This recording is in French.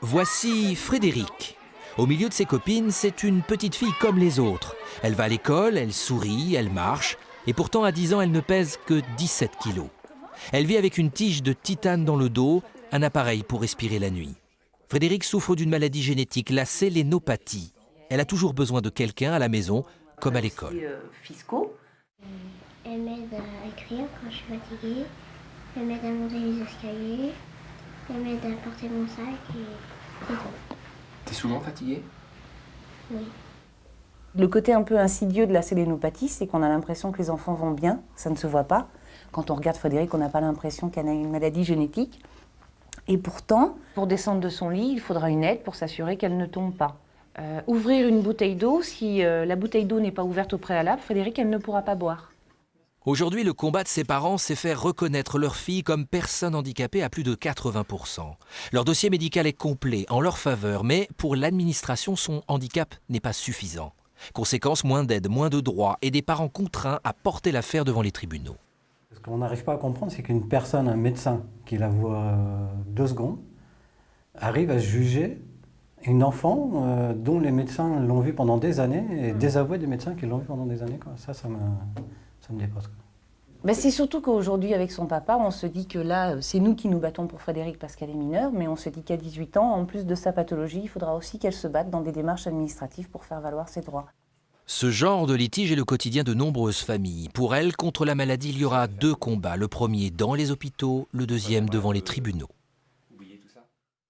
Voici Frédéric. Au milieu de ses copines, c'est une petite fille comme les autres. Elle va à l'école, elle sourit, elle marche. Et pourtant, à 10 ans, elle ne pèse que 17 kilos. Elle vit avec une tige de titane dans le dos, un appareil pour respirer la nuit. Frédéric souffre d'une maladie génétique, la sélénopathie. Elle a toujours besoin de quelqu'un à la maison, comme à l'école. Fiscaux. Elle m'aide à écrire quand je suis fatiguée. Elle m'aide à monter les escaliers. Elle m'aide à porter mon sac et c'est tout. T'es souvent fatiguée? Oui. Le côté un peu insidieux de la sélénopathie, c'est qu'on a l'impression que les enfants vont bien, ça ne se voit pas. Quand on regarde Frédéric, on n'a pas l'impression qu'elle a une maladie génétique. Et pourtant, pour descendre de son lit, il faudra une aide pour s'assurer qu'elle ne tombe pas. Ouvrir une bouteille d'eau, si la bouteille d'eau n'est pas ouverte au préalable, Frédéric, elle ne pourra pas boire. Aujourd'hui, le combat de ses parents, c'est faire reconnaître leur fille comme personne handicapée à plus de 80%. Leur dossier médical est complet, en leur faveur, mais pour l'administration, son handicap n'est pas suffisant. Conséquence, moins d'aide, moins de droits et des parents contraints à porter l'affaire devant les tribunaux. Ce qu'on n'arrive pas à comprendre, c'est qu'une personne, un médecin qui la voit 2 secondes, arrive à juger une enfant dont les médecins l'ont vue pendant des années et désavouer des médecins qui l'ont vue pendant des années. Quoi. Ça me dépasse. Quoi. Ben c'est surtout qu'aujourd'hui, avec son papa, on se dit que là, c'est nous qui nous battons pour Frédéric parce qu'elle est mineure, mais on se dit qu'à 18 ans, en plus de sa pathologie, il faudra aussi qu'elle se batte dans des démarches administratives pour faire valoir ses droits. Ce genre de litige est le quotidien de nombreuses familles. Pour elles, contre la maladie, il y aura 2 combats. Le premier dans les hôpitaux, le deuxième devant les tribunaux.